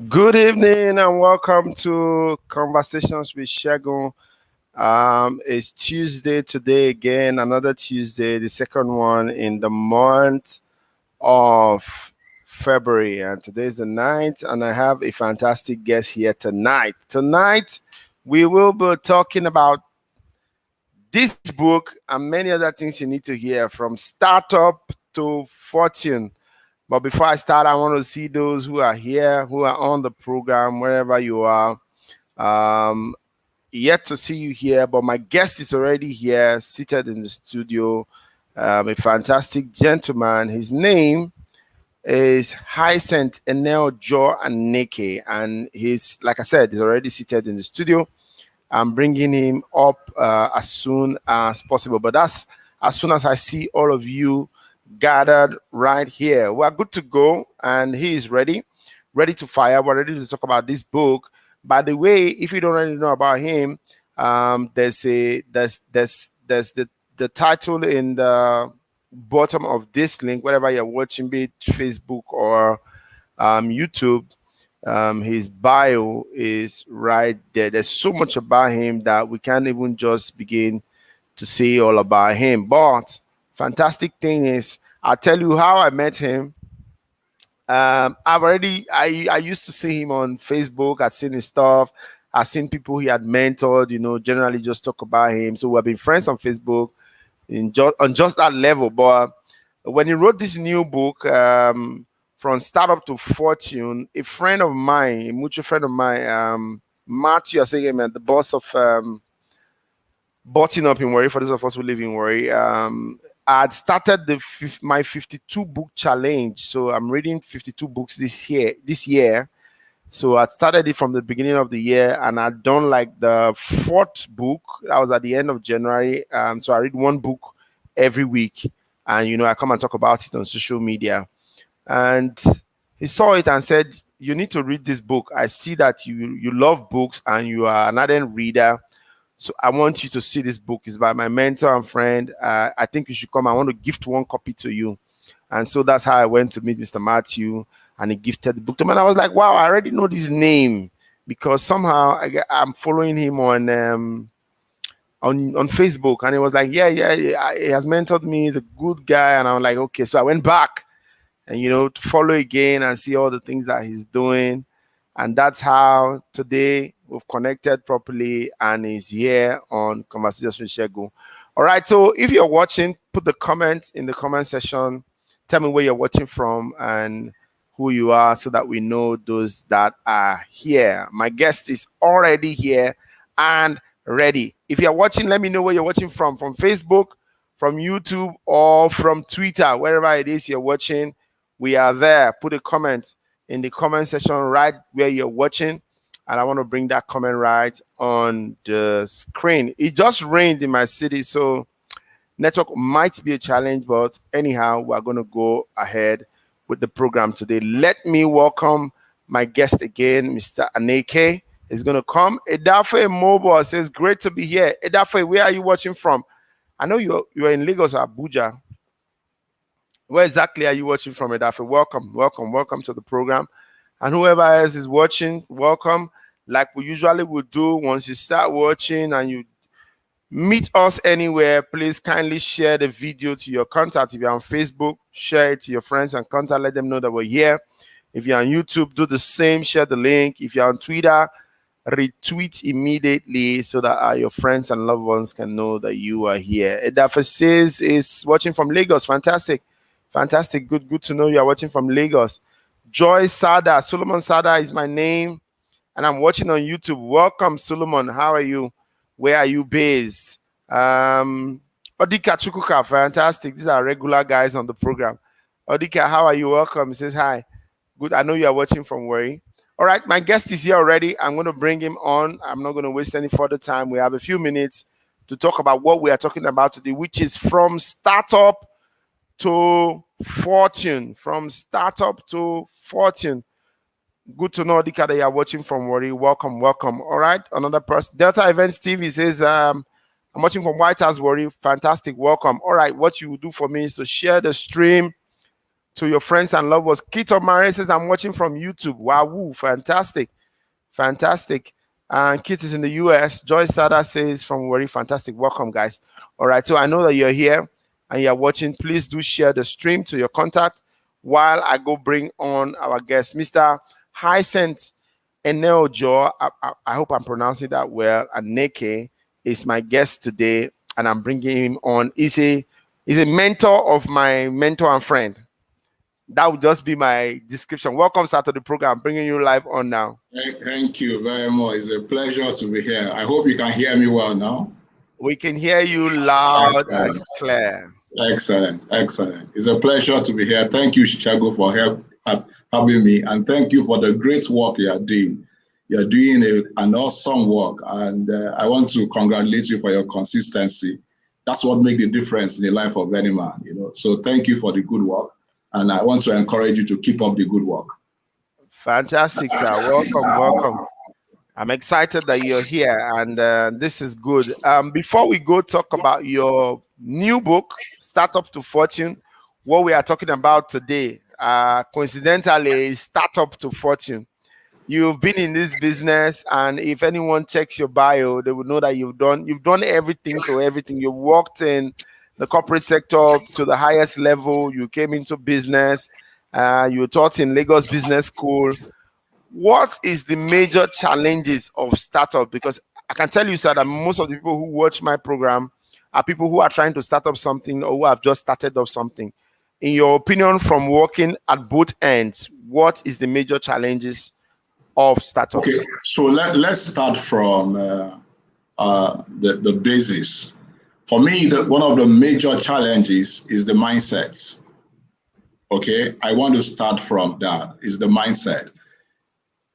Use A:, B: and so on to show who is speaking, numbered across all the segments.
A: Good evening and welcome to Conversations with Segun. It's Tuesday today again, another Tuesday, the second one in the month of February. And today is the 9th, and I have a fantastic guest here tonight. Tonight, we will be talking about this book and many other things you need to hear from startup to fortune. But before I start, I want to see those who are here, who are on the program, wherever you are. Um, Yet to see you here, but my guest is already here, seated in the studio. A fantastic gentleman. His name is Hyacinth Eneojo Aneke, and he's, like I said, he's already seated in the studio. I'm bringing him up as soon as possible. But that's as soon as I see all of you gathered right here. We're good to go, and he is ready to fire. We're ready to talk about this book. By the way, if you don't already know about him, there's the title in the bottom of this link, wherever you're watching, be it Facebook or YouTube. His bio is right there. There's so much about him that we can't even just begin to say all about him. But fantastic thing is, I'll tell you how I met him. I used to see him on Facebook. I've seen his stuff. I've seen people he had mentored. Generally just talk about him. So we've been friends on Facebook on just that level. But when he wrote this new book, from startup to fortune, a friend of mine, a mutual friend of mine, Matthew, I say him, the boss of Button Up in Worry, for those of us who live in Worry, I had started my 52 book challenge. So I'm reading 52 books this year. So I started it from the beginning of the year, and I'd done like the fourth book. That was at the end of January. So I read one book every week, and I come and talk about it on social media. And he saw it and said, "You need to read this book. I see that you love books and you are an ardent reader. So I want you to see this book. It's by my mentor and friend. I think you should come. I want to gift one copy to you." And so that's how I went to meet Mr. Matthew, and he gifted the book to me. And I was like, wow, I already know this name, because somehow I'm following him on Facebook. And he was like, yeah, he has mentored me. He's a good guy. And I'm like, okay. So I went back and to follow again and see all the things that he's doing. And that's how today we've connected properly, and he's here on Conversations with Segun. All right, so if you're watching, put the comment in the comment section. Tell me where you're watching from and who you are, so that we know those that are here. My guest is already here and ready. If you're watching, let me know where you're watching from Facebook, from YouTube, or from Twitter, wherever it is you're watching. We are there. Put a comment in the comment section right where you're watching, and I want to bring that comment right on the screen. It just rained in my city, so network might be a challenge, but anyhow, we're going to go ahead with the program today. Let me welcome my guest again, Mr. Aneke. Is going to come. Edafe Mobile says, great to be here. Edafe, where are you watching from? I know you're in Lagos or Abuja. Where exactly are you watching from, Edafe? Welcome to the program. And whoever else is watching, welcome. Like we usually would do, once you start watching and you meet us anywhere, please kindly share the video to your contacts. If you're on Facebook, share it to your friends and contacts. Let them know that we're here. If you're on YouTube, do the same. Share the link. If you're on Twitter, retweet immediately, so that your friends and loved ones can know that you are here. Edafe says is watching from Lagos. Fantastic. Good to know you are watching from Lagos. Joy Sada, Solomon Sada is my name, and I'm watching on YouTube. Welcome, Solomon. How are you? Where are you based? Odika Chukuka, fantastic. These are regular guys on the program. Odika, how are you? Welcome. He says hi. Good. I know you are watching from Worry. All right, my guest is here already. I'm going to bring him on. I'm not going to waste any further time. We have a few minutes to talk about what we are talking about today, which is from startup to fortune. From startup to fortune. Good to know, Dika, that you are watching from Worry. Welcome. All right, another person. Delta Events TV says, I'm watching from White House, Worry. Fantastic. Welcome. All right, what you will do for me is to share the stream to your friends and loved ones. Kit of Marais says, I'm watching from YouTube. Wow, woo, fantastic. Fantastic. And Kit is in the US. Joyce Sada says from Worry, fantastic. Welcome, guys. All right. So I know that you're here and you're watching. Please do share the stream to your contact while I go bring on our guest, Mr. Hyacinth Eneojo. I hope I'm pronouncing that well. Aneke is my guest today, and I'm bringing him on. He's a mentor of my mentor and friend. That would just be my description. Welcome, sir, to the program. Bringing you live on now.
B: Thank you very much. It's a pleasure to be here. I hope you can hear me well now.
A: We can hear you loud and clear.
B: Excellent. It's a pleasure to be here. Thank you, Chicago, for having me. And thank you for the great work you are doing. You're doing an awesome work. And I want to congratulate you for your consistency. That's what makes the difference in the life of any man. So thank you for the good work. And I want to encourage you to keep up the good work.
A: Fantastic, sir. Welcome. I'm excited that you're here, and this is good. Before we go talk about your new book, Startup to Fortune, what we are talking about today, coincidentally, is Startup to Fortune. You've been in this business, and if anyone checks your bio, they will know that you've done everything to everything. You've worked in the corporate sector to the highest level. You came into business. You taught in Lagos Business School. What is the major challenges of startup? Because I can tell you, sir, that most of the people who watch my program are people who are trying to start up something or who have just started up something. In your opinion, from working at both ends, what is the major challenges of startups?
B: Okay, so let's start from the basis. For me, one of the major challenges is the mindset. Okay, I want to start from that, is the mindset.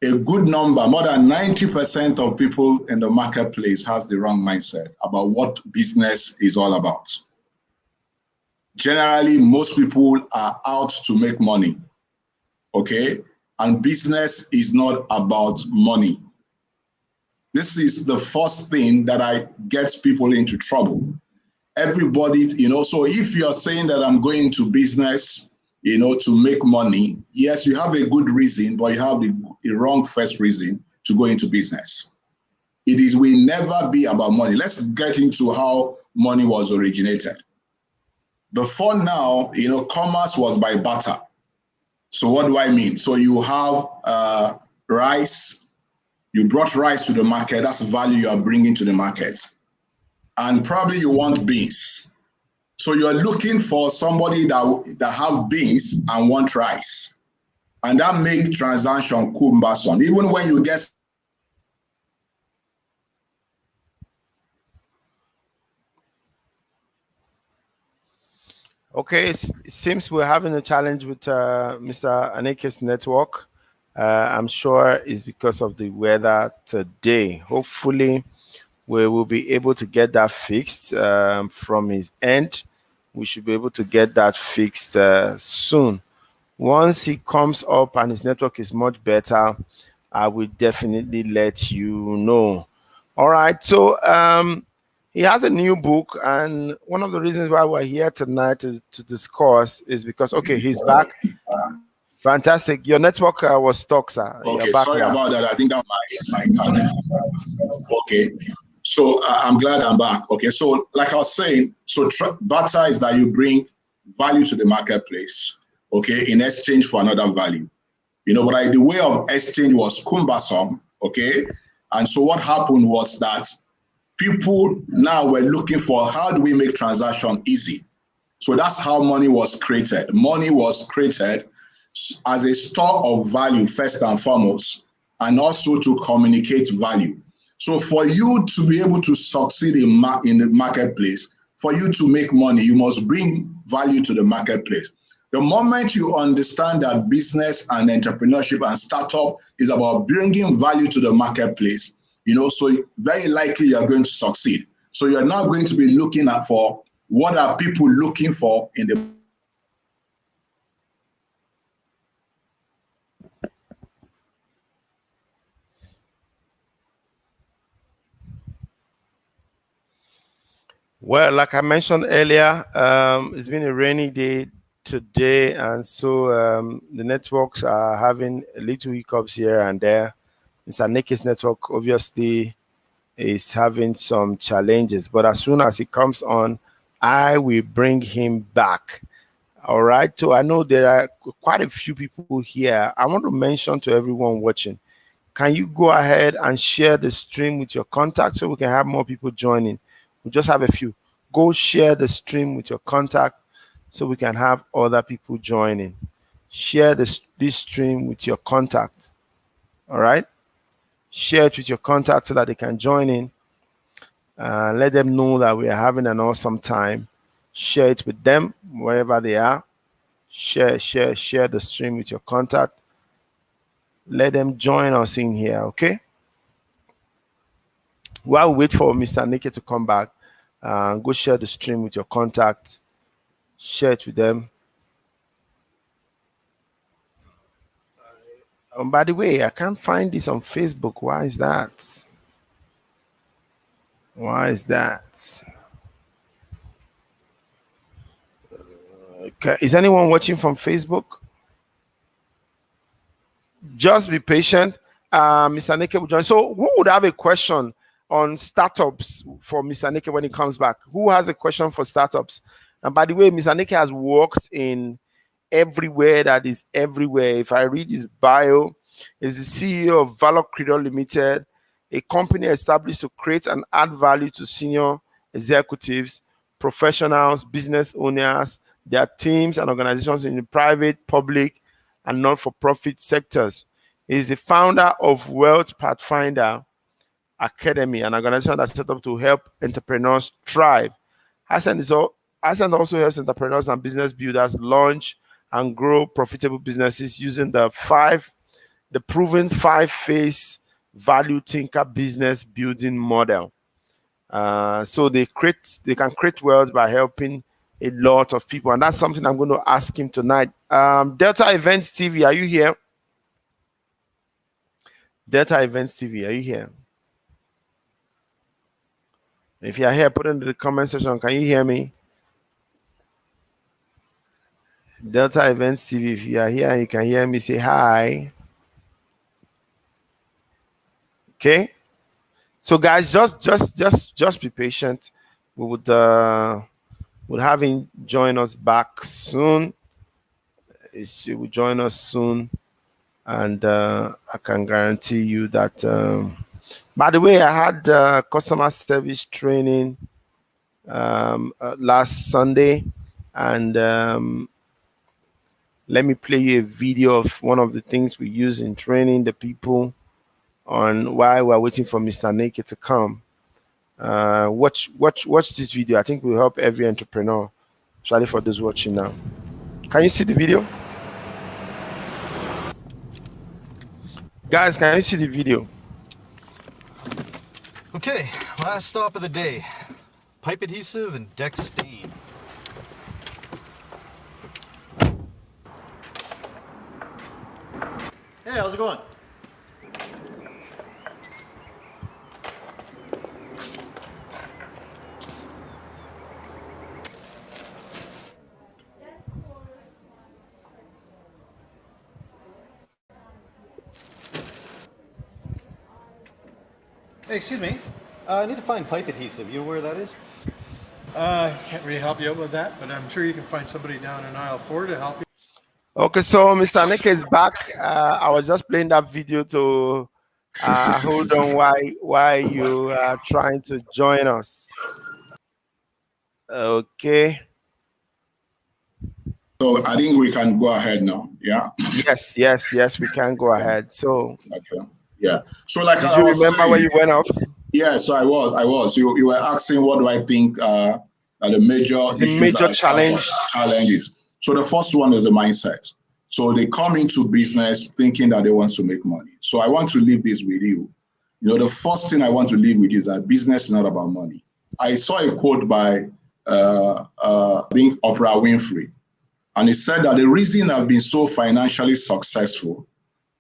B: A good number, more than 90% of people in the marketplace has the wrong mindset about what business is all about. Generally, most people are out to make money, okay? And business is not about money. This is the first thing that gets people into trouble. Everybody, so if you're saying that I'm going to business, to make money, yes, you have a good reason, but you have the wrong first reason to go into business. Will never be about money. Let's get into how money was originated. Before now, commerce was by barter. So what do I mean? So you have rice, you brought rice to the market, that's value you are bringing to the market. And probably you want beans. So you're looking for somebody that have beans and want rice. And that make transaction cumbersome. Even when you get
A: Okay, it seems we're having a challenge with Mr. Aneke's network. I'm sure it's because of the weather today. Hopefully, we will be able to get that fixed from his end. We should be able to get that fixed soon. Once he comes up and his network is much better, I will definitely let you know. All right. So he has a new book, and one of the reasons why we're here tonight to discuss is because he's back. Fantastic. Your network was stuck, sir.
B: Okay, sorry now. About that. I think that my internet. Okay. So I'm glad I'm back. Okay, so like I was saying, so barter is that you bring value to the marketplace, okay, in exchange for another value. But the way of exchange was cumbersome, okay? And so what happened was that people now were looking for how do we make transaction easy? So that's how money was created. Money was created as a store of value first and foremost, and also to communicate value. So for you to be able to succeed in the marketplace, for you to make money, you must bring value to the marketplace. The moment you understand that business and entrepreneurship and startup is about bringing value to the marketplace, so very likely you're going to succeed. So you're now going to be looking for what are people looking for in the
A: Well, like I mentioned earlier, it's been a rainy day today, and so the networks are having little hiccups here and there. Mr. Aneke's network obviously is having some challenges, but as soon as he comes on, I will bring him back. All right. So I know there are quite a few people here. I want to mention to everyone watching, can you go ahead and share the stream with your contacts so we can have more people joining? We just have a few. Go share the stream with your contact so we can have other people joining. Share this stream with your contact. All right. Share it with your contact so that they can join in. Let them know that we are having an awesome time. Share it with them wherever they are. Share the stream with your contact. Let them join us in here, okay? While we wait for Mr. Aneke to come back, go share the stream with your contact. Share it with them. By the way, I can't find this on Facebook. Why is that? Why is that? Okay. Is anyone watching from Facebook? Just be patient. Mr. Aneke will join. So who would have a question on startups for Mr. Aneke when he comes back? Who has a question for startups? And by the way, Mr. Aneke has worked in everywhere that is everywhere. If I read his bio, he's the CEO of Valor Creador Limited, a company established to create and add value to senior executives, professionals, business owners, their teams and organizations in the private, public, and not-for-profit sectors. He is the founder of Wealth Pathfinder Academy, an organization that's set up to help entrepreneurs thrive. Hyacinth also helps entrepreneurs and business builders launch and grow profitable businesses using the proven five-phase value thinker business building model. So they can create wealth by helping a lot of people, and that's something I'm going to ask him tonight. Delta Events TV, are you here? Delta Events TV, are you here? If you are here, put it in the comment section. Can you hear me? Delta Events TV, if you are here and you can hear me, say hi. Okay. So guys, just be patient. We would have him join us back soon. He will join us soon, and I can guarantee you that. By the way, I had customer service training last Sunday, and let me play you a video of one of the things we use in training the people on while we're waiting for Mr. Aneke to come. Watch this video. I think will help every entrepreneur, especially for those watching now. Can you see the video? Guys, can you see the video?
C: Okay, last stop of the day. Pipe adhesive and deck stain. Hey, how's it going? Hey, excuse me. I need to find pipe adhesive. You know where that is?
D: Can't really help you out with that, but I'm sure you can find somebody down in aisle 4 to help you.
A: Okay, so Mr. Aneke is back. I was just playing that video to hold on why you are trying to join us. Okay.
B: So I think we can go ahead now. Yeah.
A: Yes, we can go ahead. So
B: okay. Yeah. So like
A: did you remember
B: saying,
A: where you went off?
B: Yeah, so I was. You were asking what do I think are the major challenges. So the first one is the mindset. So they come into business thinking that they want to make money. So I want to leave this with you. You know, the first thing I want to leave with you is that business is not about money. I saw a quote by Oprah Winfrey, and it said that the reason I've been so financially successful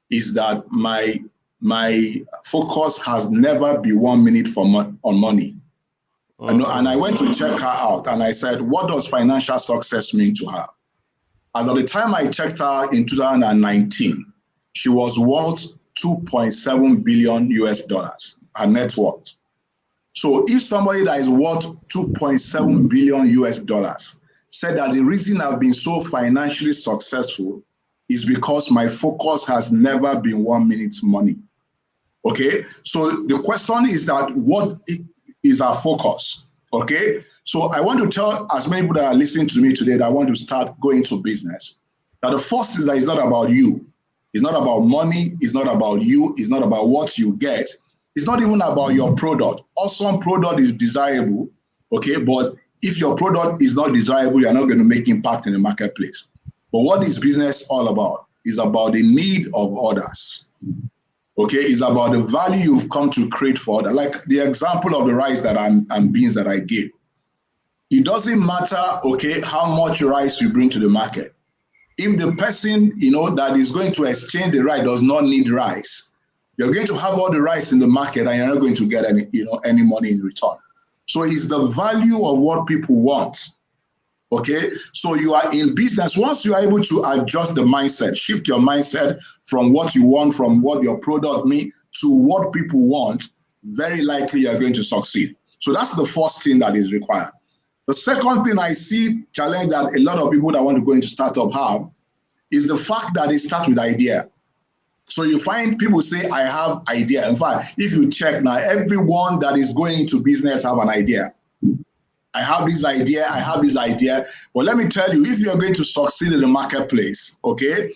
B: is that my focus has never been 1 minute on money. And I went to check her out, and I said, what does financial success mean to her? As at the time I checked her in 2019, she was worth 2.7 billion US dollars, her net worth. So if somebody that is worth 2.7 billion US dollars said that the reason I've been so financially successful is because my focus has never been 1 minute money. Okay, so the question is that what is our focus? Okay, so I want to tell as many people that are listening to me today that want to start going to business that the first is that it's not about you. It's not about money. It's not about you. It's not about what you get. It's not even about your product. Awesome product is desirable, okay, but if your product is not desirable, you're not going to make impact in the marketplace. But what is business all about? It's about the need of others. Okay, it's about the value you've come to create for others. Like the example of the rice that and beans that I gave. It doesn't matter, okay, how much rice you bring to the market. If the person, that is going to exchange the rice does not need rice, you're going to have all the rice in the market and you're not going to get any money in return. So it's the value of what people want. Okay, so you are in business. Once you are able to adjust the mindset, shift your mindset from what you want, from what your product means to what people want, very likely you're going to succeed. So that's the first thing that is required. The second thing I see challenge that a lot of people that want to go into startup have is the fact that they start with idea. So you find people say, I have idea. In fact, if you check now, everyone that is going into business have an idea. I have this idea, I have this idea. But let me tell you, if you're going to succeed in the marketplace, okay,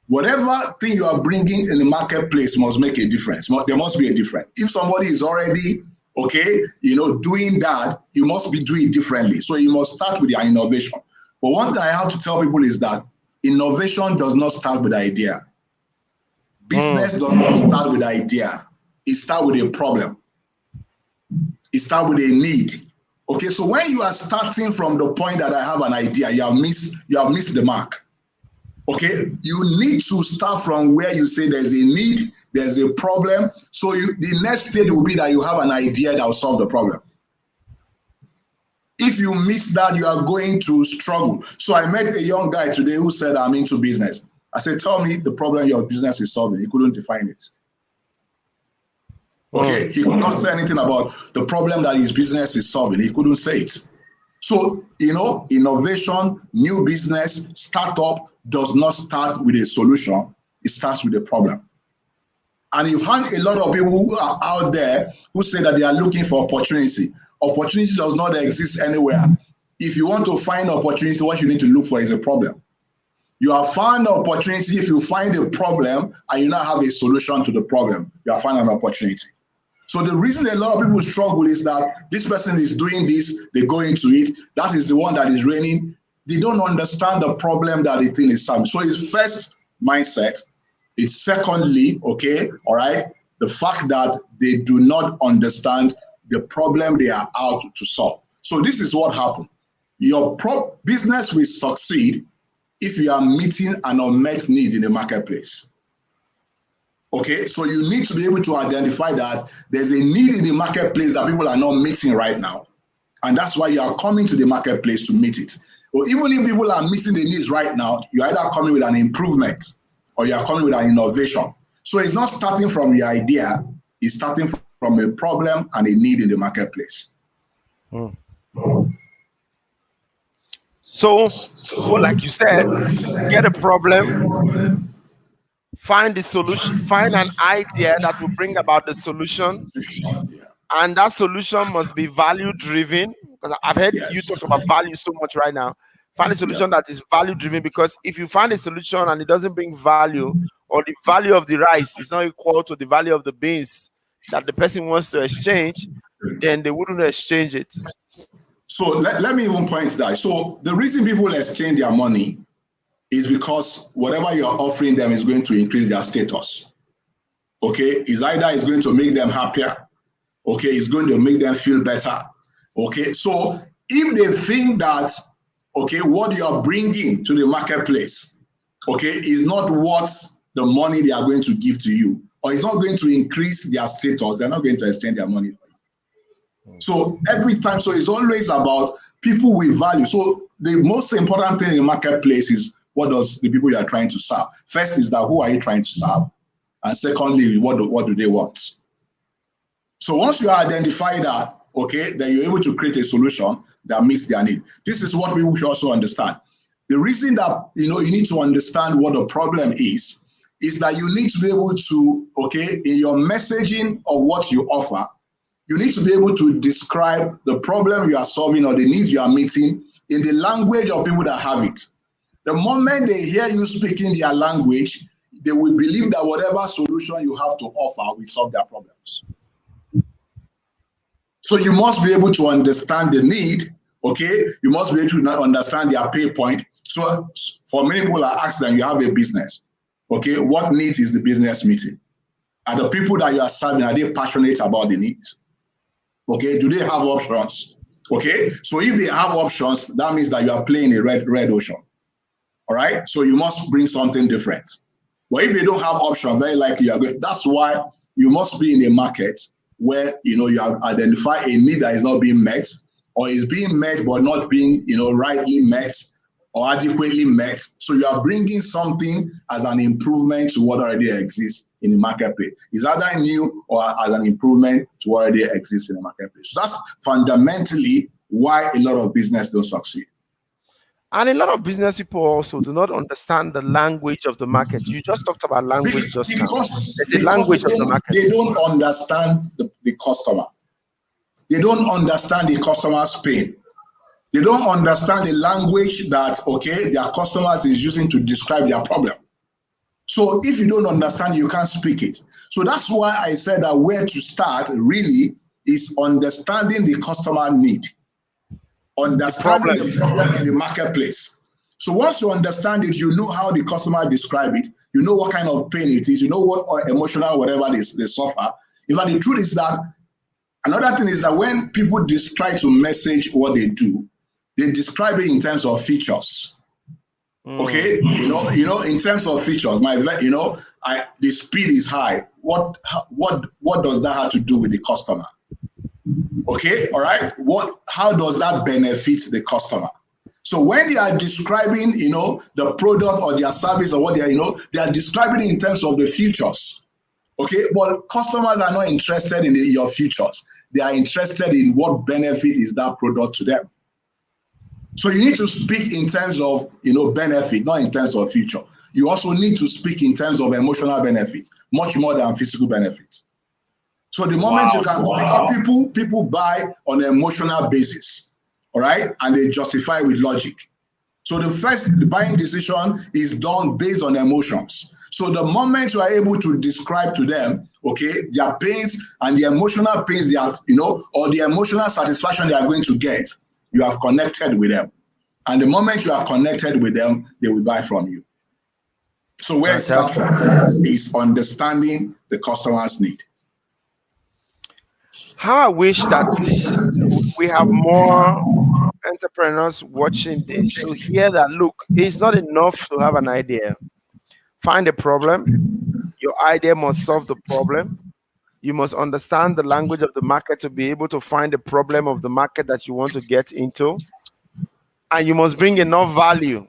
B: whatever thing you are bringing in the marketplace must make a difference. There must be a difference. If somebody is already, okay, doing that, you must be doing it differently. So you must start with your innovation. But one thing I have to tell people is that innovation does not start with idea. Business does not start with idea. It starts with a problem. It starts with a need. Okay, so when you are starting from the point that I have an idea, you have missed the mark. Okay, you need to start from where you say there's a need, there's a problem. So the next stage will be that you have an idea that will solve the problem. If you miss that, you are going to struggle. So I met a young guy today who said, I'm into business. I said, tell me the problem your business is solving. He couldn't define it. Okay, he could not say anything about the problem that his business is solving. He couldn't say it. So, innovation, new business, startup does not start with a solution. It starts with a problem. And you find a lot of people who are out there who say that they are looking for opportunity. Opportunity does not exist anywhere. If you want to find opportunity, what you need to look for is a problem. You have found an opportunity if you find a problem and you now have a solution to the problem. You have found an opportunity. So the reason a lot of people struggle is that this person is doing this, they go into it, that is the one that is reigning. They don't understand the problem that the thing is solving. So it's first mindset. It's secondly, okay, all right, the fact that they do not understand the problem they are out to solve. So this is what happened. Your business will succeed if you are meeting an unmet need in the marketplace. Okay, so you need to be able to identify that there's a need in the marketplace that people are not meeting right now. And that's why you are coming to the marketplace to meet it. Or even if people are meeting the needs right now, you're either coming with an improvement or you are coming with an innovation. So it's not starting from the idea, it's starting from a problem and a need in the marketplace.
A: So, like you said, get a problem, find the solution, find an idea that will bring about the solution, and that solution must be value driven. Because I've heard you talk about value so much right now. Find a solution that is value driven, because if you find a solution and it doesn't bring value, or the value of the rice is not equal to the value of the beans that the person wants to exchange, then they wouldn't exchange it.
B: So let me even point that. So the reason people exchange their money is because whatever you're offering them is going to increase their status. Okay, it's either it's going to make them happier. Okay, it's going to make them feel better. Okay, so if they think that, okay, what you are bringing to the marketplace, okay, is not what the money they are going to give to you, or it's not going to increase their status, they're not going to exchange their money for you. So every time, so it's always about people with value. So the most important thing in the marketplace is what does the people you are trying to serve? First is that who are you trying to serve? And secondly, what do they want? So once you identify that, okay, then you're able to create a solution that meets their need. This is what people should also understand. The reason that you need to understand what the problem is that you need to be able to, okay, in your messaging of what you offer, you need to be able to describe the problem you are solving or the needs you are meeting in the language of people that have it. The moment they hear you speaking their language, they will believe that whatever solution you have to offer will solve their problems. So you must be able to understand the need, okay? You must be able to understand their pain point. So for many people, I ask them, you have a business, okay? What need is the business meeting? Are the people that you are serving, are they passionate about the needs? Okay, do they have options? Okay, so if they have options, that means that you are playing a red ocean. All right, so you must bring something different. But if they don't have option, very likely you are going. That's why you must be in a market where you have identified a need that is not being met, or is being met but not being rightly met or adequately met. So you are bringing something as an improvement to what already exists in the marketplace. It's either new or as an improvement to what already exists in the marketplace. So that's fundamentally why a lot of business don't succeed.
A: And a lot of business people also do not understand the language of the market. You just talked about language just now. It's a language of the market.
B: They don't understand the customer. They don't understand the customer's pain. They don't understand the language that, okay, their customers is using to describe their problem. So if you don't understand, you can't speak it. So that's why I said that where to start really is understanding the customer need, understanding the problem in the marketplace. So once you understand it, you know how the customer describe it, you know what kind of pain it is, you know what emotional, whatever they suffer. In fact, the truth is that another thing is that when people try to message what they do, they describe it in terms of features. Okay, in terms of features, the speed is high. What does that have to do with the customer? Okay, all right. How does that benefit the customer? So when they are describing, the product or their service or what they are describing it in terms of the features. Okay, but customers are not interested in your features. They are interested in what benefit is that product to them. So you need to speak in terms of benefit, not in terms of feature. You also need to speak in terms of emotional benefit, much more than physical benefits. So the moment you can, because people buy on an emotional basis, all right, and they justify with logic. So the buying decision is done based on emotions. So the moment you are able to describe to them, okay, their pains and the emotional pains they are, or the emotional satisfaction they are going to get, you have connected with them. And the moment you are connected with them, they will buy from you. So where it starts from is understanding the customer's need.
A: How I wish that we have more entrepreneurs watching this to hear that, look, it's not enough to have an idea. Find a problem. Your idea must solve the problem. You must understand the language of the market to be able to find the problem of the market that you want to get into. And you must bring enough value.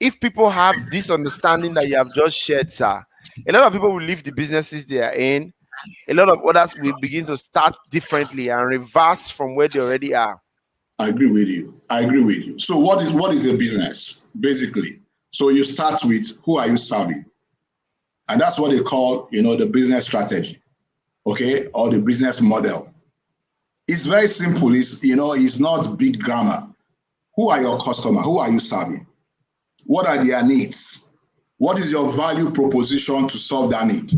A: If people have this understanding that you have just shared, sir, a lot of people will leave the businesses they are in. A lot of others will begin to start differently and reverse from where they already are.
B: I agree with you. So what is a business, basically? So you start with who are you serving? And that's what they call, the business strategy, okay, or the business model. It's very simple. It's not big grammar. Who are your customers? Who are you serving? What are their needs? What is your value proposition to solve that need?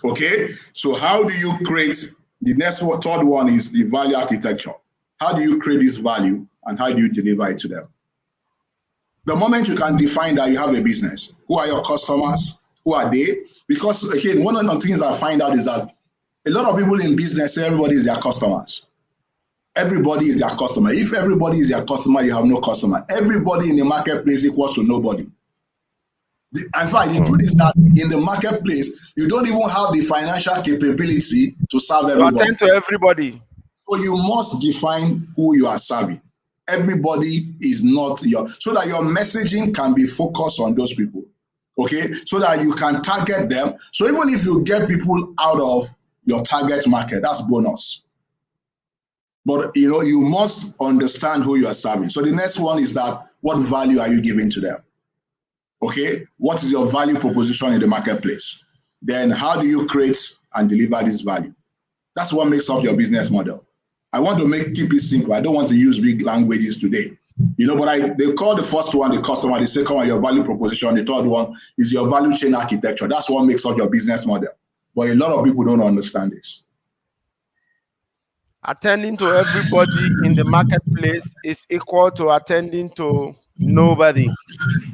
B: Okay, so how do you create the third one is the value architecture. How do you create this value and how do you deliver it to them? The moment you can define that you have a business, who are your customers? Who are they? Because again, one of the things I find out is that a lot of people in business, everybody is their customers. Everybody is their customer. If everybody is their customer, you have no customer. Everybody in the marketplace equals to nobody. In fact, the truth is that in the marketplace, you don't even have the financial capability to serve everybody.
A: To attend to everybody.
B: So you must define who you are serving. everybody is not so that your messaging can be focused on those people. Okay, so that you can target them. So even if you get people out of your target market, that's bonus. But you must understand who you are serving. So the next one is that what value are you giving to them? Okay, what is your value proposition in the marketplace? Then how do you create and deliver this value? That's what makes up your business model. I want to keep it simple. I don't want to use big languages today. But they call the first one the customer, the second one your value proposition, the third one is your value chain architecture. That's what makes up your business model. But a lot of people don't understand this.
A: Attending to everybody in the marketplace is equal to attending to nobody.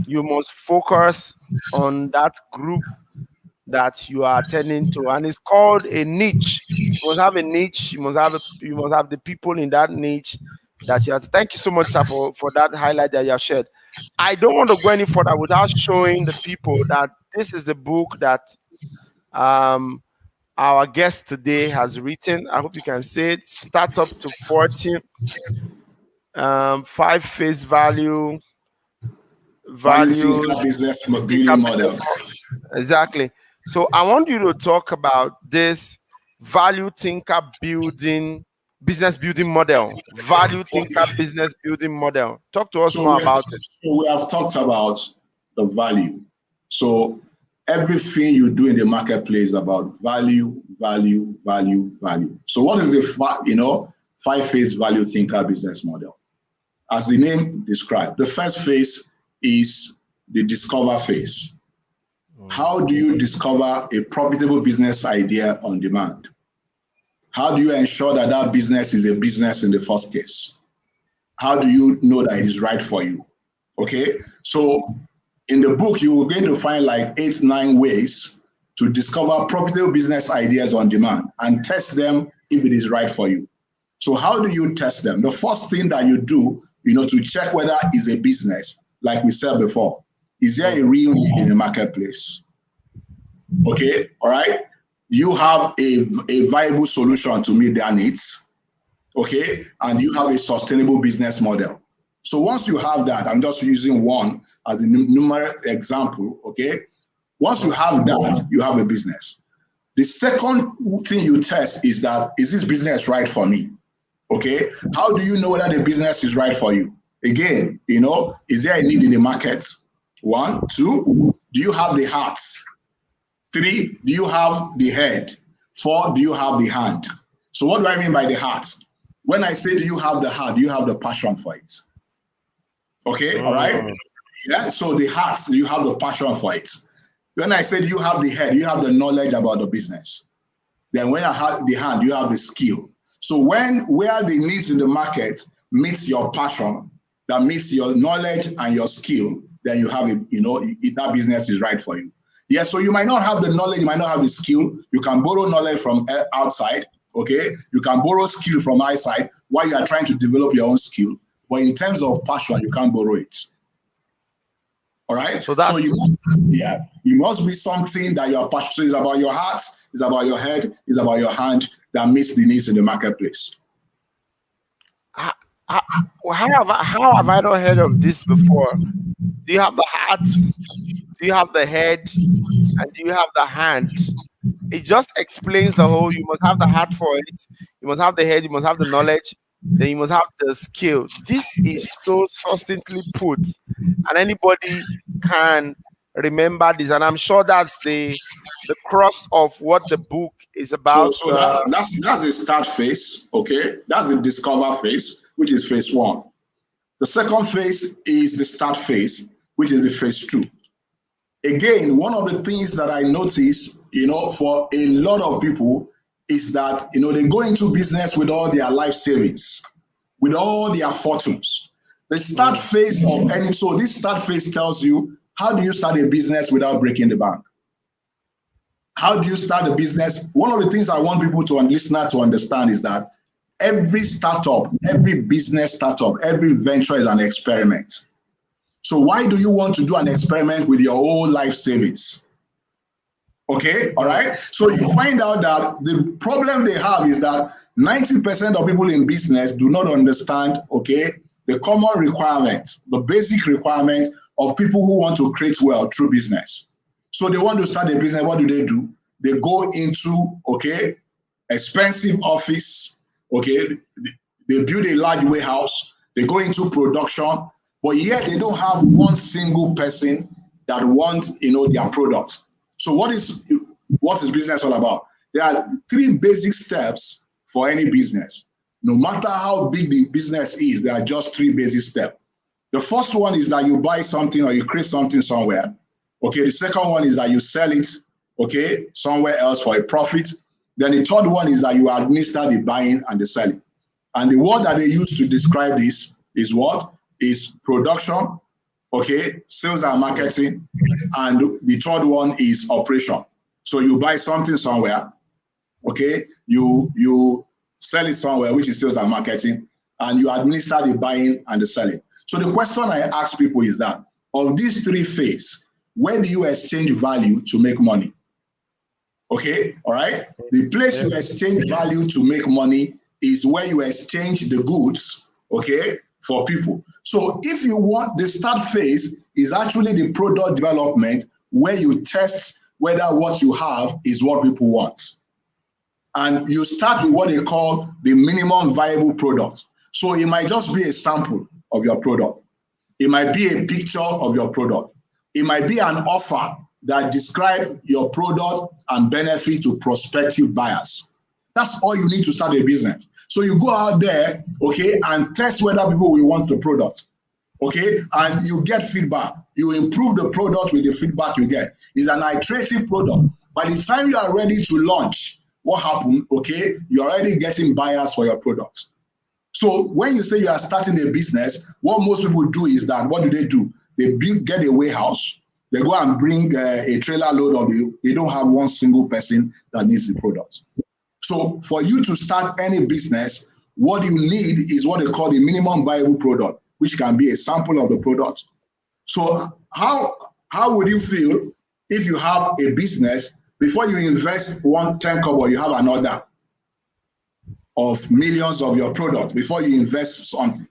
A: You must focus on that group that you are attending to, and it's called a niche. You must have a niche. You must have the people in that niche that you have. Thank you so much, sir, for that highlight that you have shared. I don't want to go any further without showing the people that this is a book that our guest today has written. I hope you can see it. Startup to 40, 5 face value,
B: business building model.
A: Exactly. So I want you to talk about this value thinker building business building model. Value thinker business building model. Talk to us more about it.
B: So we have talked about the value. So everything you do in the marketplace is about value, value, value, value. So what is the 5-phase value thinker business model? As the name describes, the first phase is the discover phase. How do you discover a profitable business idea on demand? How do you ensure that that business is a business in the first case? How do you know that it is right for you? Okay, so in the book, you're going to find like 8-9 ways to discover profitable business ideas on demand and test them if it is right for you. So how do you test them? The first thing that you do, to check whether it's a business, like we said before, is there a real need in the marketplace? Okay, all right. You have a viable solution to meet their needs, okay, and you have a sustainable business model. So once you have that, I'm just using one as a numeric example, okay. Once you have that, you have a business. The second thing you test is this business right for me? Okay, how do you know whether the business is right for you? Again, is there a need in the market? 1, 2, do you have the heart? 3, do you have the head? 4, do you have the hand? So what do I mean by the heart? When I say do you have the heart, do you have the passion for it? Okay, all right? Yeah, so the heart, do you have the passion for it? When I say do you have the head, you have the knowledge about the business. Then when I have the hand, you have the skill. So where the needs in the market meets your passion, that meets your knowledge and your skill, then you have that business is right for you. Yeah, so you might not have the knowledge, you might not have the skill. You can borrow knowledge from outside, okay? You can borrow skill from outside while you are trying to develop your own skill. But in terms of passion, you can't borrow it. All right? So you must be something that you are passionate. So it's about your heart, it's about your head, it's about your hand that meets the needs in the marketplace.
A: How have I not heard of this before? Do you have the heart? Do you have the head? And do you have the hand? It just explains the whole. You must have the heart for it. You must have the head. You must have the knowledge. Then you must have the skill. This is so succinctly put, and anybody can remember this. And I'm sure that's the crux of what the book is about.
B: So that's the start phase. Okay, that's the discover phase, which is phase 1. The second phase is the start phase, which is the phase 2. Again, one of the things that I notice, for a lot of people is that, they go into business with all their life savings, with all their fortunes. The start phase so this start phase tells you, how do you start a business without breaking the bank? How do you start a business? One of the things I want people listeners to understand is that every startup, every business startup, every venture is an experiment. So why do you want to do an experiment with your whole life savings? Okay, all right. So you find out that the problem they have is that 90% of people in business do not understand, okay, the common requirement, the basic requirement of people who want to create wealth through business. So they want to start a business. What do? They go into, okay, expensive office, okay, they build a large warehouse, they go into production, but yet they don't have one single person that wants, their product. So what is business all about? There are 3 basic steps for any business. No matter how big the business is, there are just 3 basic steps. The first one is that you buy something or you create something somewhere. Okay, the second one is that you sell it, okay, somewhere else for a profit. Then the third one is that you administer the buying and the selling. And the word that they use to describe this is what? Is production, okay, sales and marketing, and the third one is operation. So you buy something somewhere, okay, you sell it somewhere, which is sales and marketing, and you administer the buying and the selling. So the question I ask people is that, of these 3 phases, where do you exchange value to make money? Okay, all right? The place you exchange value to make money is where you exchange the goods, okay, for people. So if you want, the start phase is actually the product development where you test whether what you have is what people want. And you start with what they call the minimum viable product. So it might just be a sample of your product. It might be a picture of your product. It might be an offer that describes your product and benefit to prospective buyers. That's all you need to start a business. So you go out there, okay, and test whether people will want the product, okay, and you get feedback. You improve the product with the feedback you get. It's an iterative product. By the time you are ready to launch, what happened, okay, you're already getting buyers for your product. So when you say you are starting a business, what most people do is that, what do? They get a warehouse, they go and bring a trailer load of it. They don't have one single person that needs the product. So for you to start any business, what you need is what they call the minimum viable product, which can be a sample of the product. So how would you feel if you have a business, before you invest 10 kobo, you have an order of millions of your product before you invest something?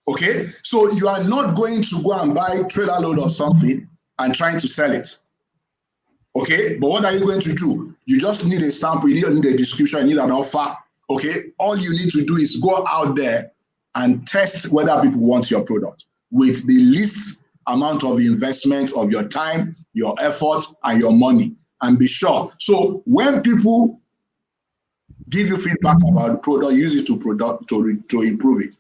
B: Okay, so you are not going to go and buy a trailer load of something and trying to sell it. Okay, but what are you going to do? You just need a sample, you need a description, you need an offer. Okay, all you need to do is go out there and test whether people want your product with the least amount of investment of your time, your effort, and your money, and be sure. So when people give you feedback about the product, use it to improve it.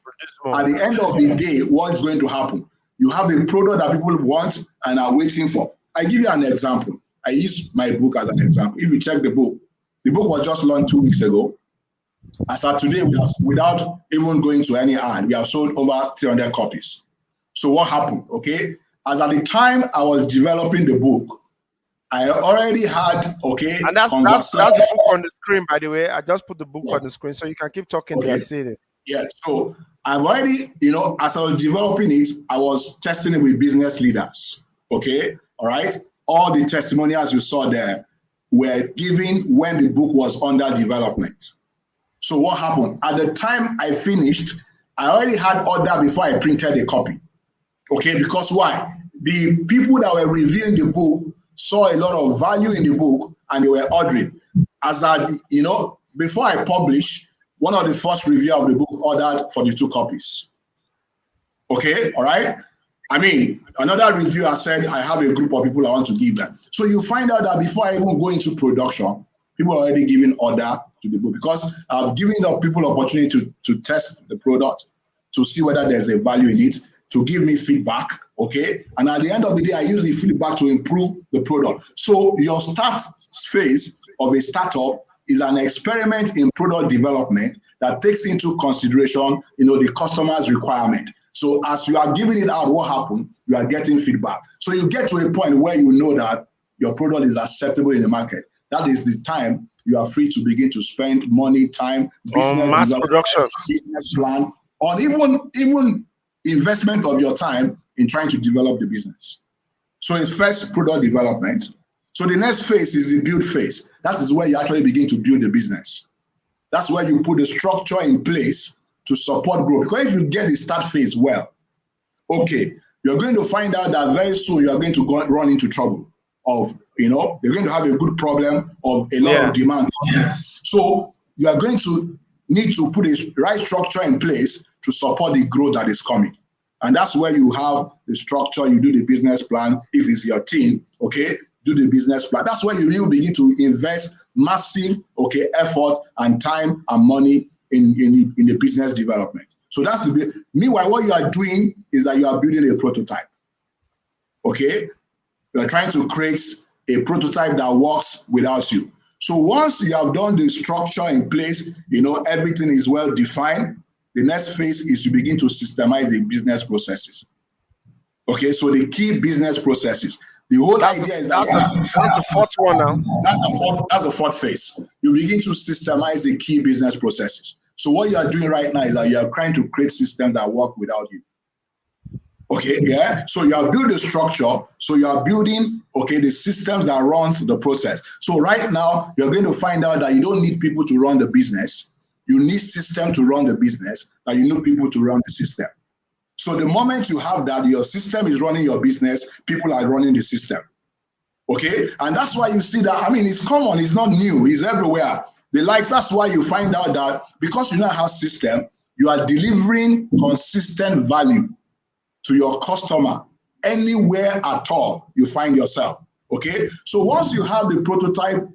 B: At the end of the day, what's going to happen? You have a product that people want and are waiting for. I give you an example. I use my book as an example. If you check the book was just launched 2 weeks ago. As of today, without even going to any ad, we have sold over 300 copies. So what happened? Okay, as at the time I was developing the book, I already had, okay,
A: and that's the book on the screen, by the way. I just put the book on the screen so you can keep talking till I see it.
B: Yeah, so I've already, as I was developing it, I was testing it with business leaders. Okay, all right. All the testimonials you saw there were given when the book was under development. So what happened? At the time I finished, I already had order before I printed a copy. Okay, because why? The people that were reviewing the book saw a lot of value in the book and they were ordering. As I, before I published, one of the first review of the book ordered for the 2 copies. Okay, all right. I mean, another reviewer said, I have a group of people I want to give them. So you find out that before I even go into production, people are already giving order to the book because I've given people opportunity to test the product, to see whether there's a value in it, to give me feedback, okay? And at the end of the day, I use the feedback to improve the product. So your start phase of a startup is an experiment in product development that takes into consideration, the customer's requirement. So as you are giving it out, what happened? You are getting feedback. So you get to a point where you know that your product is acceptable in the market. That is the time you are free to begin to spend money, time, business
A: mass production,
B: business plan, on even investment of your time in trying to develop the business. So it's first product development. So the next phase is the build phase. That is where you actually begin to build the business. That's where you put the structure in place, to support growth. Because if you get the start phase well, okay, you're going to find out that very soon you are going to run into trouble of, you're going to have a good problem of a lot of demand. So you are going to need to put a right structure in place to support the growth that is coming. And that's where you have the structure, you do the business plan. If it's your team, okay, do the business plan. That's where you will begin to invest massive, okay, effort and time and money in the business development. So that's meanwhile, what you are doing is that you are building a prototype. Okay, you are trying to create a prototype that works without you. So once you have done the structure in place, everything is well defined. The next phase is you begin to systemize the business processes. Okay, so the key business processes. The whole idea is that's
A: the fourth one now.
B: That's the fourth phase. You begin to systemize the key business processes. So what you are doing right now is that you are trying to create systems that work without you. Okay, yeah. So you are building structure. So you are building, okay, the systems that runs the process. So right now you're going to find out that you don't need people to run the business. You need system to run the business, and you need people to run the system. So the moment you have that, your system is running your business, people are running the system. Okay, and that's why you see that. I mean, it's common, it's not new, it's everywhere. That's why you find out that because you now have system, you are delivering consistent value to your customer anywhere at all you find yourself. Okay, so once you have the prototype,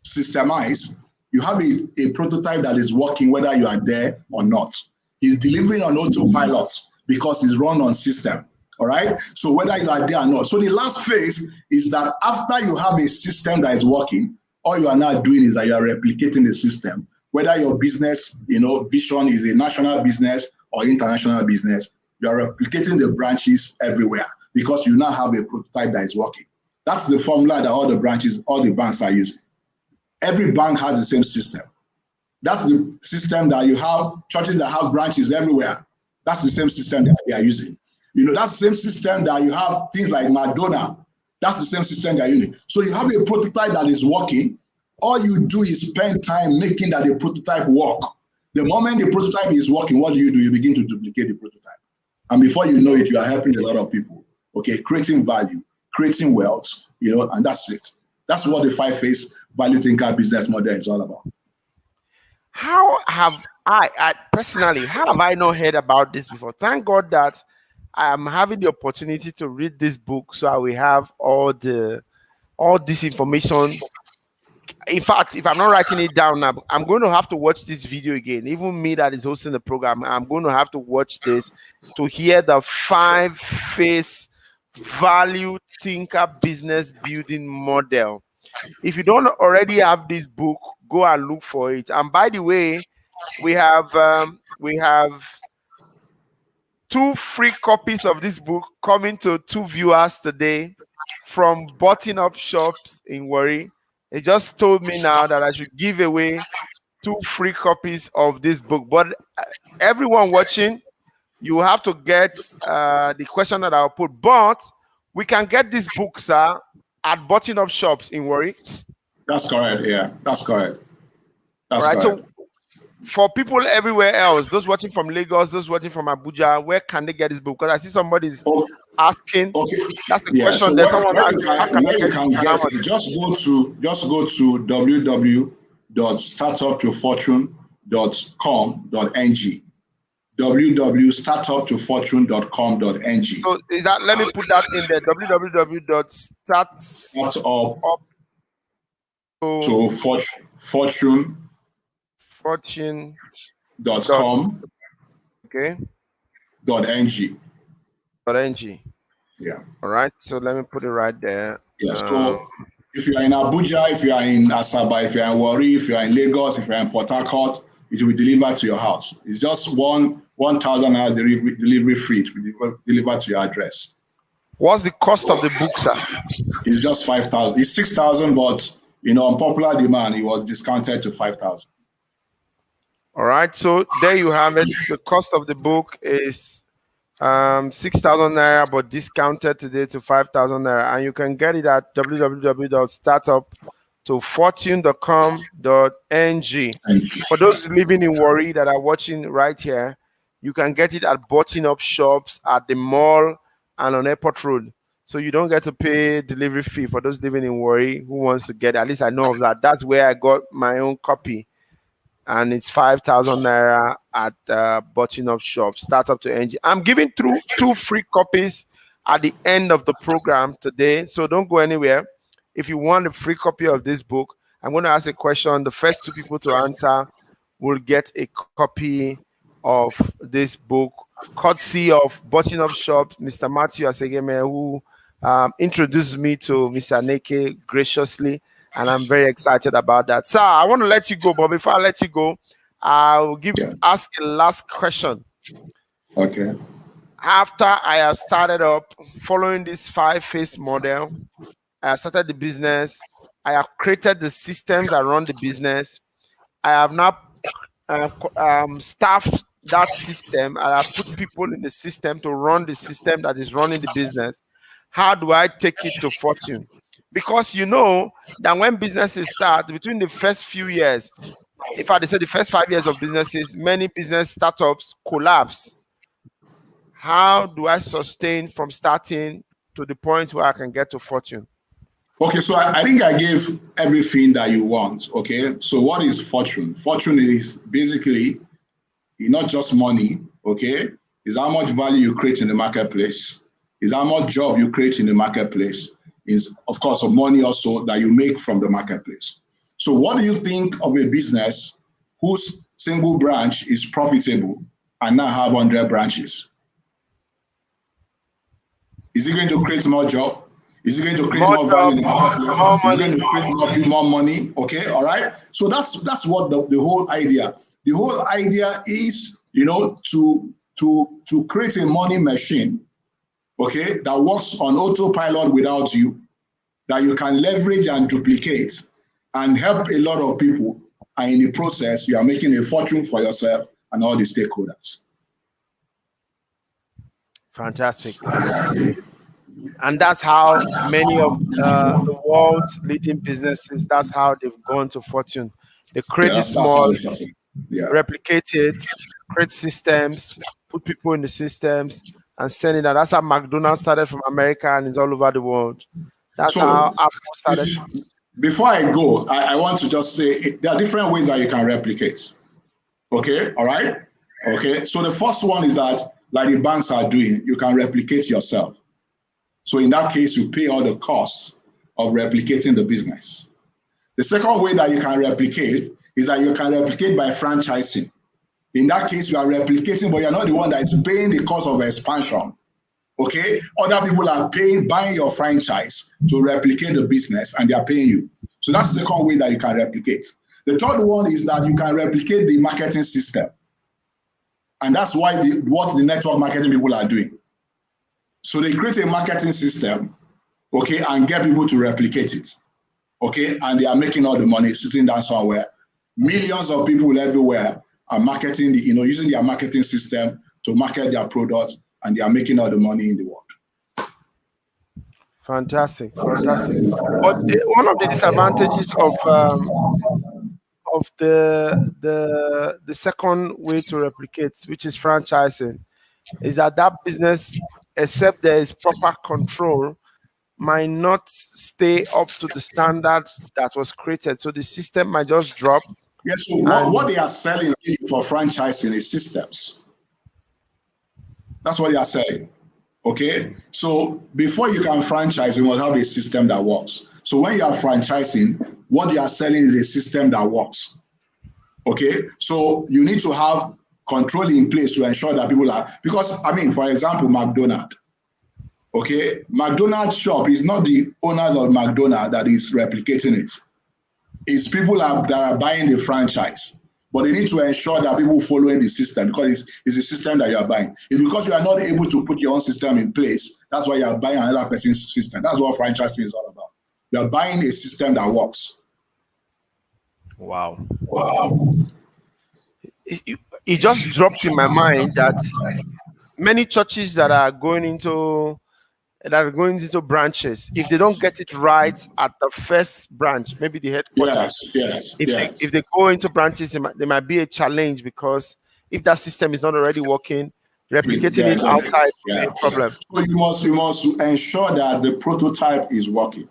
B: systemized, you have a prototype that is working whether you are there or not. He's delivering on autopilot because it's run on system. All right. So whether you are there or not. So the last phase is that after you have a system that is working, all you are now doing is that you are replicating the system. Whether your business, vision is a national business or international business, you are replicating the branches everywhere because you now have a prototype that is working. That's the formula that all the banks are using. Every bank has the same system. That's the system that you have, churches that have branches everywhere. That's the same system that they are using. That's the same system that you have things like Madonna. That's the same system they're using. So you have a prototype that is working. All you do is spend time making that the prototype work. The moment the prototype is working, what do? You begin to duplicate the prototype. And before you know it, you are helping a lot of people. Okay, creating value, creating wealth, and that's it. That's what the 5-phase value thinker business model is all about.
A: How have I personally, how have I not heard about this before? Thank God that I am having the opportunity to read this book, so I will have all this information. In fact, if I'm not writing it down now, I'm going to have to watch this video again. Even me that is hosting the program, I'm going to have to watch this to hear the 5-phase value thinker business building model. If you don't already have this book, go and look for it. And by the way, we have 2 free copies of this book coming to 2 viewers today from Button Up Shops in Warri. They just told me now that I should give away 2 free copies of this book. But everyone watching, you have to get the question that I'll put. But we can get these books at Button Up Shops in Warri.
B: That's correct. Yeah, that's correct. That's
A: right.
B: correct.
A: So for people everywhere else, those watching from Lagos, those watching from Abuja, where can they get this book? Because I see somebody's asking. Okay. That's the question.
B: So
A: There's someone asking, how can I get
B: it? Just go to www.startuptofortune.com.ng. www.startuptofortune.com.ng.
A: So is that? Let me put that in there.
B: www.startuptofortune.com.
A: Okay.
B: .ng.
A: .ng.
B: Yeah.
A: All right. So let me put it right there.
B: Yeah. So if you are in Abuja, if you are in Asaba, if you are in Warri, if you are in Lagos, if you are in Port Harcourt, it will be delivered to your house. It's just 1,000 delivery free to be delivered to your address.
A: What's the cost of the book, sir?
B: It's just 5,000. It's 6,000, but on popular demand, it was discounted to 5,000.
A: All right. So there you have it. The cost of the book is 6,000 naira, but discounted today to 5,000 naira, and you can get it at www.startup to fortune.com.ng. For those living in Warri that are watching right here, you can get it at button-up shops at the mall and on Airport Road. So you don't get to pay delivery fee for those living in Warri who wants to get it. At least I know of that. That's where I got my own copy. And it's 5,000 naira at button-up shop, startup to NG. I'm giving through 2 free copies at the end of the program today. So don't go anywhere. If you want a free copy of this book, I'm going to ask a question. The first 2 people to answer will get a copy of this book, courtesy of Button Up Shop, Mr. Matthew Asegeme, who introduced me to Mr. Aneke graciously, and I'm very excited about that. So I want to let you go, but before I let you go, I'll ask a last question.
B: Okay.
A: After I have started up following this 5-phase model, I have started the business, I have created the systems that run the business, I have now staffed that system, and I put people in the system to run the system that is running the business. How do I take it to fortune? Because you know that when businesses start, between the first few years, if I say the first 5 years of businesses, many business startups collapse. How do I sustain from starting to the point where I can get to fortune?
B: Okay, so I think I gave everything that you want. Okay, so what is fortune? Fortune is basically not just money. Okay, is how much value you create in the marketplace, is how much job you create in the marketplace, is of course of money also that you make from the marketplace. So what do you think of a business whose single branch is profitable and now have 100 branches? Is it going to create more job? Is it going to create more value in the marketplace? Is it going to create more money? Okay, all right. So that's what the whole idea. The whole idea is, to create a money machine, okay, that works on autopilot without you, that you can leverage and duplicate and help a lot of people. And in the process, you are making a fortune for yourself and all the stakeholders.
A: Fantastic. And that's how many of the world's leading businesses, that's how they've gone to fortune. They create it small, replicate it, create systems, put people in the systems, and send it out. That's how McDonald's started from America and it's all over the world. That's how Apple started.
B: Before I go, I want to just say there are different ways that you can replicate. Okay, all right? Okay, so the first one is that, like the banks are doing, you can replicate yourself. So in that case, you pay all the costs of replicating the business. The second way that you can replicate is that you can replicate by franchising. In that case, you are replicating, but you're not the one that is paying the cost of expansion. Okay? Other people are buying your franchise to replicate the business, and they are paying you. So that's the second way that you can replicate. The third one is that you can replicate the marketing system. And that's what the network marketing people are doing. So they create a marketing system, okay, and get people to replicate it, okay, and they are making all the money sitting down somewhere. Millions of people everywhere are marketing, using their marketing system to market their product, and they are making all the money in the world.
A: Fantastic. But one of the disadvantages of the second way to replicate, which is franchising, is that business, except there is proper control, might not stay up to the standards that was created. So the system might just drop.
B: Yes, so what they are selling for franchising is systems. That's what they are selling. Okay? So before you can franchise, you must have a system that works. So when you are franchising, what you are selling is a system that works. Okay? So you need to have control in place to ensure that people are, because, for example, McDonald's. Okay? McDonald's shop is not the owners of McDonald's that is replicating it. It's people that are buying the franchise. But they need to ensure that people following the system, because it's a system that you are buying. It's because you are not able to put your own system in place. That's why you are buying another person's system. That's what franchising is all about. You are buying a system that works.
A: Wow. It just dropped in my mind that many churches that are going into that are going into branches, if they don't get it right at the first branch, maybe the headquarters, if they go into branches, there might be a challenge, because if that system is not already working, replicating it outside will be a problem.
B: So you must ensure that the prototype is working.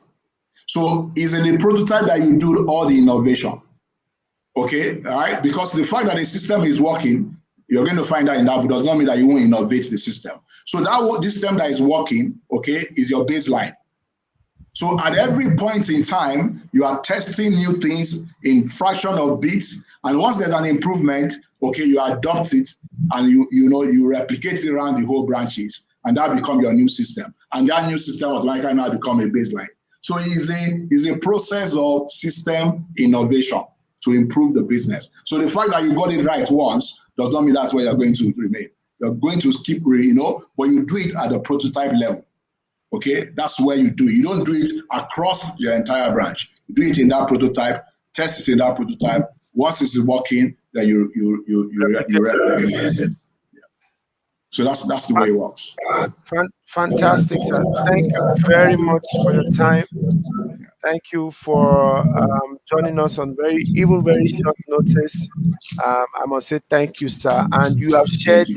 B: So it's in the prototype that you do all the innovation. Okay, all right? Because the fact that the system is working, you're going to find out in that, but does not mean that you won't innovate the system. So that this system that is working, okay, is your baseline. So at every point in time, you are testing new things in fraction of bits, and once there's an improvement, okay, you adopt it and you replicate it around the whole branches, and that becomes your new system. And that new system will likely now become a baseline. So it's a process of system innovation to improve the business. So the fact that you got it right once does not mean that's where you're going to remain. You're going to keep, but you do it at the prototype level. Okay, that's where you do it. You don't do it across your entire branch. You do it in that prototype, test it in that prototype. Once it's working, then you replicate it. Yeah. So that's the way it works.
A: Fantastic, sir. Thank you very much for your time. Thank you for joining us on very short notice. I must say thank you, sir. And you have shared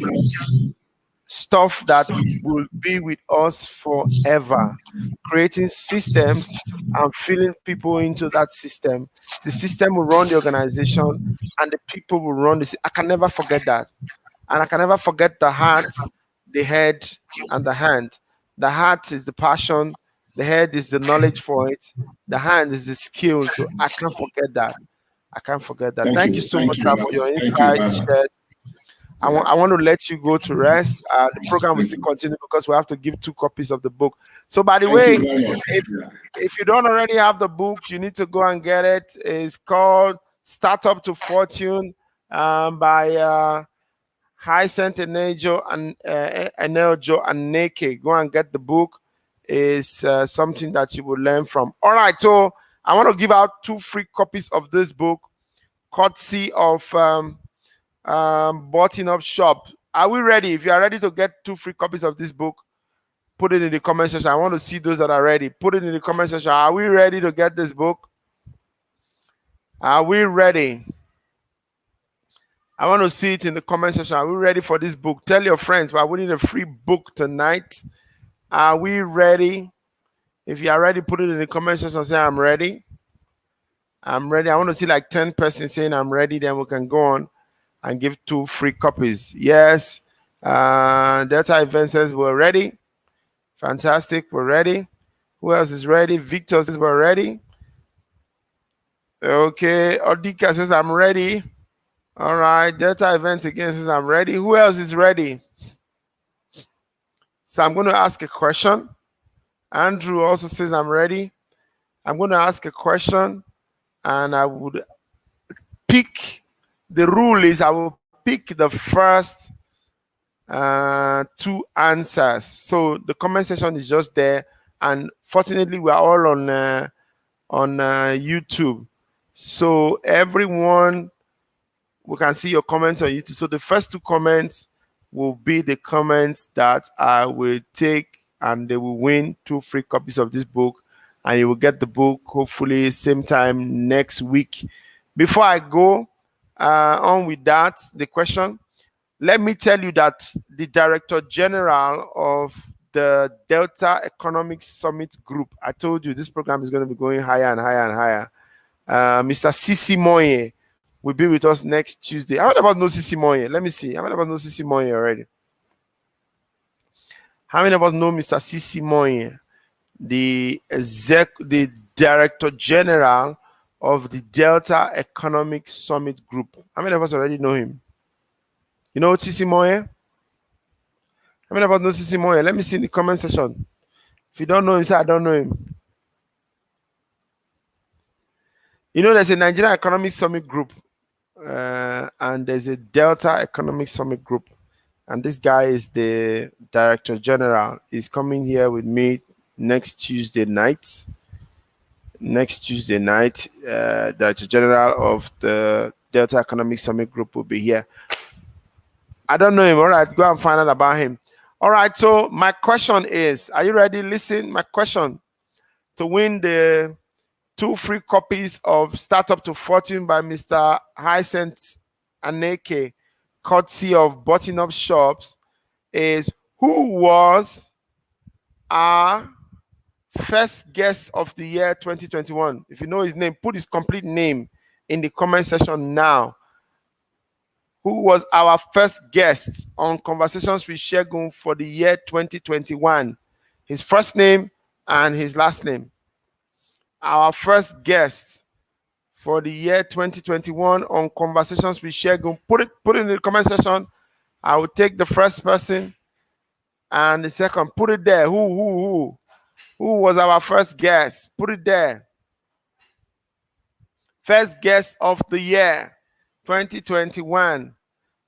A: stuff that will be with us forever, creating systems and filling people into that system. The system will run the organization and the people will run this. I can never forget that. And I can never forget the heart, the head, and the hand. The heart is the passion, the head is the knowledge for it, the hand is the skill. So I can't forget that. I can't forget that. Thank you so much, sir, for your insights shared. I want to let you go to rest. The program will still continue because we have to give 2 copies of the book. So, by the way, if you don't already have the book, you need to go and get it. It's called Startup to Fortune by Hyacinth Eneojo Aneke. Go and get the book. It's something that you will learn from. All right, so I want to give out 2 free copies of this book, courtesy of Button Up Shop. Are we ready? If you are ready to get 2 free copies of this book, put it in the comment section. I want to see those that are ready. Put it in the comment section. Are we ready to get this book? Are we ready? I want to see it in the comment section. Are we ready for this book? Tell your friends, we're winning a free book tonight. Are we ready? If you are ready, put it in the comment section. Say, I'm ready. I'm ready. I want to see like 10 persons saying I'm ready. Then we can go on and give 2 free copies. Yes. Data Event says we're ready. Fantastic. We're ready. Who else is ready? Victor says we're ready. Okay. Odika says I'm ready. All right. Data Events again says I'm ready. Who else is ready? So I'm going to ask a question. Andrew also says I'm ready. I'm going to ask a question and I would pick. The rule is I will pick the first 2 answers. So the comment section is just there, and fortunately we are all on YouTube. So everyone, we can see your comments on YouTube. So the first 2 comments will be the comments that I will take, and they will win 2 free copies of this book, and you will get the book hopefully same time next week. Before I go on with that, the question, let me tell you that the Director General of the Delta Economic Summit Group, I told you this program is going to be going higher and higher and higher. Mr. Sisi Moye will be with us next Tuesday. How many of us know Sisi Moye? Let me see. How many of us know Sisi Moye already? How many of us know Mr. Sisi Moye, the Director General of the Delta Economic Summit Group? How many of us already know him? You know Sisi Moye? How many of us know Sisi Moye? Let me see in the comment section. If you don't know him, say I don't know him. You know, there's a Nigerian Economic Summit Group, and there's a Delta Economic Summit Group, and this guy is the Director General. He's coming here with me next Tuesday night. Director General of the Delta Economic Summit Group will be here. I don't know him. All right, go and find out about him. All right, so my question is, are you ready? Listen, my question: to win the 2 free copies of Startup to Fortune by Mr. Hyacinth Aneke, courtesy of Button Up Shops, is who was our first guest of the year 2021? If you know his name, put his complete name in the comment section now. Who was our first guest on Conversations with Segun for the year 2021? His first name and his last name. Our first guest for the year 2021 on Conversations with Segun. Put it in the comment section. I will take the first person and the second. Put it there. Who was our first guest? Put it there. First guest of the year 2021.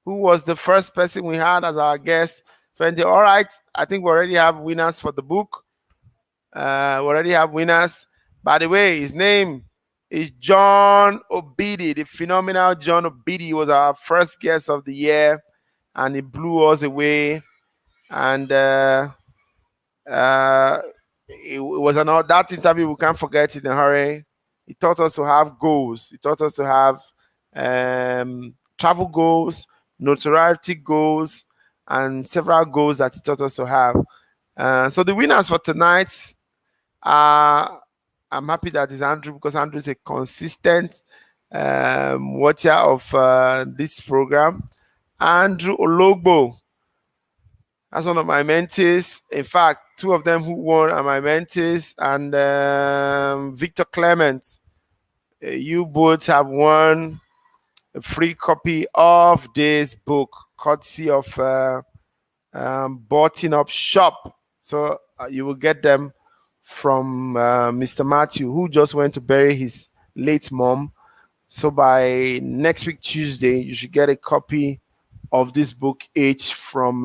A: Who was the first person we had as our guest? 20. All right. I think we already have winners for the book. We already have winners. By the way, his name is John Obidi. The phenomenal John Obidi was our first guest of the year, and he blew us away. And it was that interview we can't forget in a hurry. He taught us to have goals. He taught us to have travel goals, notoriety goals, and several goals that he taught us to have. So the winners for tonight are, I'm happy that it's Andrew, because Andrew is a consistent watcher of this program. Andrew Ologbo, that's one of my mentees. In fact, 2 of them who won are my mentees. And Victor Clement, you both have won a free copy of this book, courtesy of Button Up Shop. So you will get them from Mr. Matthew, who just went to bury his late mom. So by next week, Tuesday, you should get a copy of this book each from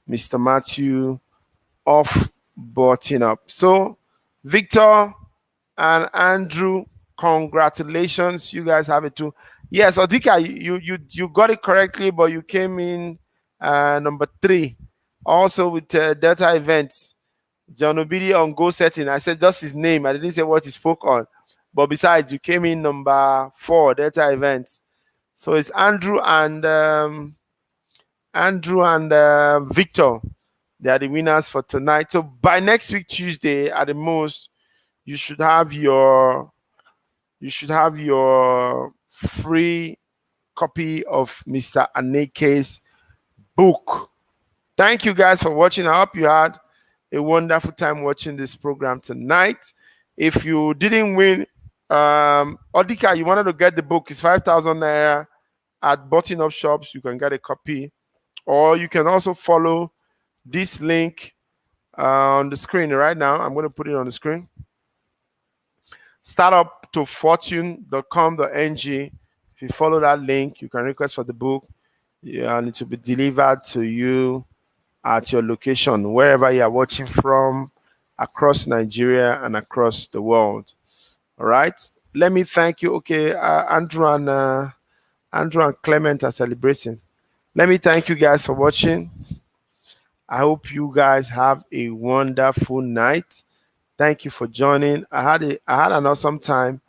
A: Mr. Matthew of Button Up. So Victor and Andrew, congratulations. You guys have it too. Yes, Odika, you got it correctly, but you came in number 3. Also with Delta Events. John Obidi on goal setting. I said just his name. I didn't say what he spoke on. But besides, you came in number 4, Delta Events. So it's Andrew and Victor. They are the winners for tonight. So by next week, Tuesday, at the most, you should have your free copy of Mr. Aneke's book. Thank you guys for watching. I hope you had a wonderful time watching this program tonight. If you didn't win, Odika, you wanted to get the book, it's 5,000 naira at Button Up Shops. You can get a copy, or you can also follow this link on the screen right now. I'm going to put it on the screen. startuptofortune.com.ng. If you follow that link, you can request for the book, and it will be delivered to you at your location, wherever you are watching from, across Nigeria and across the world. All right. Let me thank you. Okay, Andrew and Clement are celebrating. Let me thank you guys for watching. I hope you guys have a wonderful night. Thank you for joining. I had an awesome time.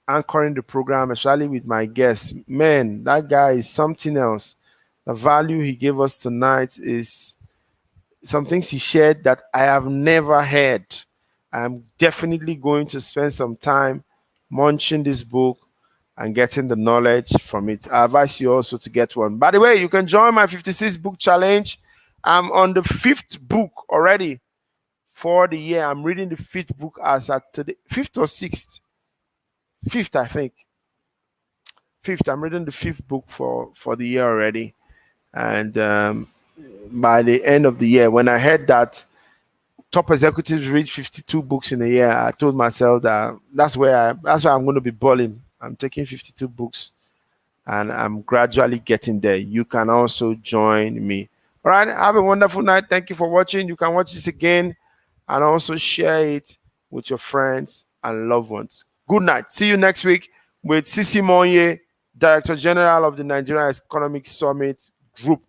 A: Anchoring the program, especially with my guests. Man, that guy is something else. The value he gave us tonight is some things he shared that I have never heard. I'm definitely going to spend some time munching this book and getting the knowledge from it. I advise you also to get one. By the way, you can join my 56 book challenge. I'm on the 5th book already for the year. I'm reading the 5th book as at today, 5th or 6th. 5th, I think. 5th. I'm reading the 5th book for the year already. And by the end of the year, when I heard that top executives read 52 books in a year, I told myself that that's where I'm going to be balling. I'm taking 52 books, and I'm gradually getting there. You can also join me. All right. Have a wonderful night. Thank you for watching. You can watch this again and also share it with your friends and loved ones. Good night. See you next week with Sisi Monye, Director General of the Nigerian Economic Summit Group